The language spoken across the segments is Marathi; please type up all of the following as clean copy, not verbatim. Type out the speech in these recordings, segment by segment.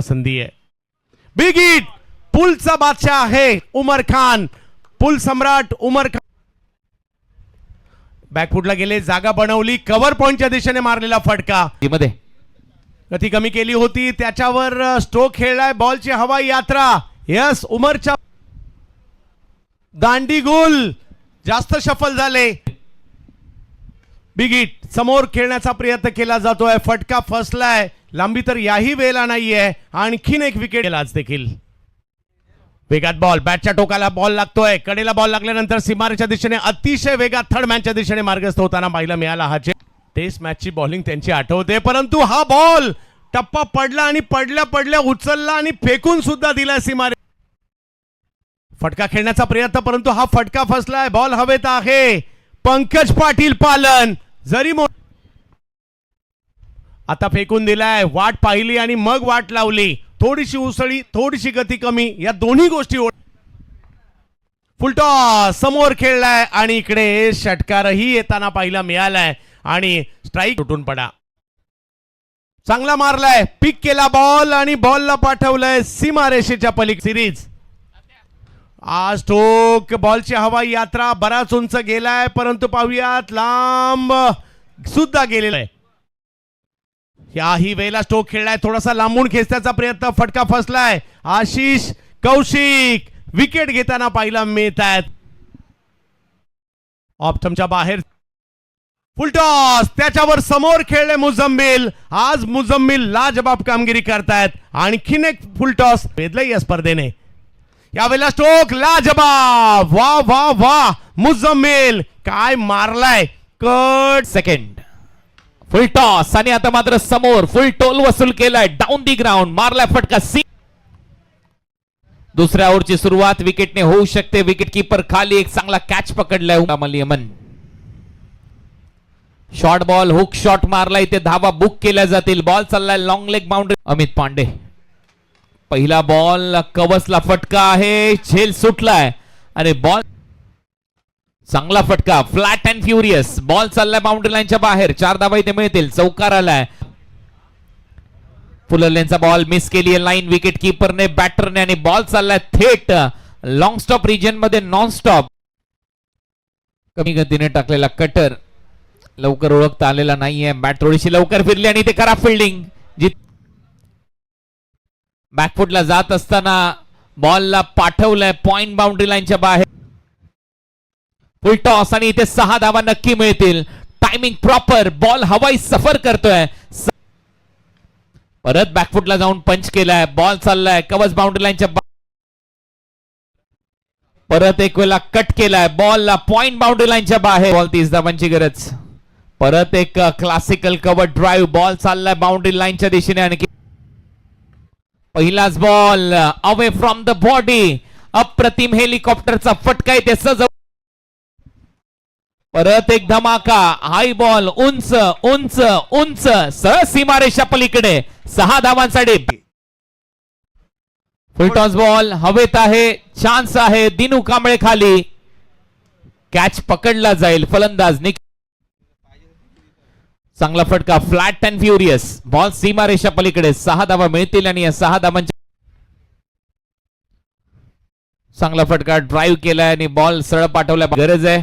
संधी आहे. बिग हिट, पुलचा बादशाह आहे उमर खान, पुल सम्राट उमर खान. बॅकफुटला गेले, जागा बनवली, कव्हर पॉइंटच्या दिशेने मारलेला फटका. मध्ये गती कमी केली होती, त्याच्यावर स्ट्रोक खेळलाय. बॉलची हवाई यात्रा. यस, उमरच्या दांडी गोल जास्त सफल झाले. बिग हिट, समोर खेळण्याचा प्रयत्न केला जातोय, फटका फसलाय. लांबी तर याही वेळेला नाहीये. आणखीन एक विकेट आज देखील. वेगात बॉल, बॅटच्या टोकाला बॉल लागतोय, कडेला बॉल लागल्यानंतर सीमारेच्या दिशेने अतिशय वेगात थर्ड मॅनच्या दिशेने मार्गस्थ होताना पाहायला मिळाला. हा टेस्ट मॅचची बॉलिंग त्यांची आठवते, परंतु हा बॉल टप्पा पडला आणि पडल्या पडल्या उचलला आणि फेकून सुद्धा दिला सीमारे. फटका खेळण्याचा प्रयत्न, परंतु हा फटका फसलाय. बॉल हवेत आहे. पंकज पाटील पालन जरी आता फेकून दिलाय. वाट पाहिली आणि मग वाट लावली. थोडीशी उसळी, थोडीशी गती कमी, या दोन्ही गोष्टी. फुलटॉस समोर खेळलाय आणि इकडे षटकारही येताना पाहायला मिळालाय आणि स्ट्राईक तुटून पडा. चांगला मारलाय, पिक केला बॉल आणि बॉलला पाठवलंय सीमारेषेच्या पलीकडे. सिरीज आज ठोक, बॉलची हवाई यात्रा बराच उंच गेलाय, परंतु पाहूयात लांब सुद्धा गेलेला आहे. याही वेळेला स्ट्रोक खेळलाय, थोडासा लांबून खेचण्याचा प्रयत्न, फटका फसलाय. आशिष कौशिक विकेट घेताना पाहायला मिळत आहेत. ऑप्टमच्या बाहेर फुलटॉस, त्याच्यावर समोर खेळले मुझम्मिल. आज मुझम्मिल लाजबाब कामगिरी करतायत. आणखीन एक फुलटॉस भेदलंय या स्पर्धेने. यावेळेला स्ट्रोक लाजबाब. वा वा वा, मुझम्मिल काय मारलाय. कट सेकंड फुल टॉस आणि आता मात्र समोर फुल टोल वसूल केलाय. डाऊन दी ग्राउंड मारलाय फटका. दुसऱ्या ओव्हरची सुरुवात विकेटने होऊ शकते. विकेट कीपर खाली एक चांगला कॅच पकडलाय. Yaman short ball, hook shot मारलाय. इथे धावा बुक केल्या जातील. बॉल चाललाय long leg boundary. Amit Pandey पहिला बॉल, कवचला फटका आहे, झेल सुटलाय आणि बॉल चांगला फटका. फ्लॅट अँड फ्युरियस बॉल चाललाय बाउंड्री लाईनच्या बाहेर. 4 धावा इथे मिळतील. चौकार आलाय. फुलरलेनचा बॉल मिस केली आहे लाईन विकेट कीपरने, बॅटरने आणि बॉल चाललाय थेट लॉंग स्टॉप रिजन मध्ये. नॉन स्टॉप कमी गतीने टाकलेला कटर लवकर ओळखता आलेला नाहीये. बॅट थोडीशी लवकर फिरली आणि ते खराब फिल्डिंग. बॅकफुटला जात असताना बॉलला पाठवलंय पॉइंट बाउंड्री लाईनच्या बाहेर. फुल टॉस आणि इथे 6 धावा नक्की मिळतील. Timing proper. बॉल हवाई सफर करतोय. परत बॅकफुटला जाऊन पंच केलाय. बॉल चाललाय कवच बाउंड्री लाईनच्या परत एक वेळा कट केलाय. बॉलला पॉइंट बाउंड्री लाईनच्या बाहेर. बॉल 30 धावांची गरज. परत एक क्लासिकल कव्हर ड्राईव्ह. बॉल चाललाय बाउंड्री लाईनच्या दिशेने. आणखी पहिलाच ball away from the body. अप्रतिम हेलिकॉप्टरचा फटका इथे सज. परत एक धमाका. हाय बॉल, उंच उंच उंच, सरळ सीमारेषा पलीकडे. 6 धावांसाठी. फुलटॉस बॉल हवेत आहे. चान्स आहे. दिनू कांबळे खाली. कॅच पकडला जाईल. फलंदाज चांगला फटका. Flat and furious. बॉल सीमारेषा पलीकडे. 6 धावा मिळतील आणि या 6 धावांच्या चांगला फटका. ड्राईव्ह केलाय आणि बॉल सरळ पाठवलाय. गरज आहे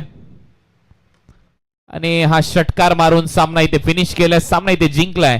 आणि हा षटकार मारून सामना इथे फिनिश केलाय. सामना इथे जिंकलाय.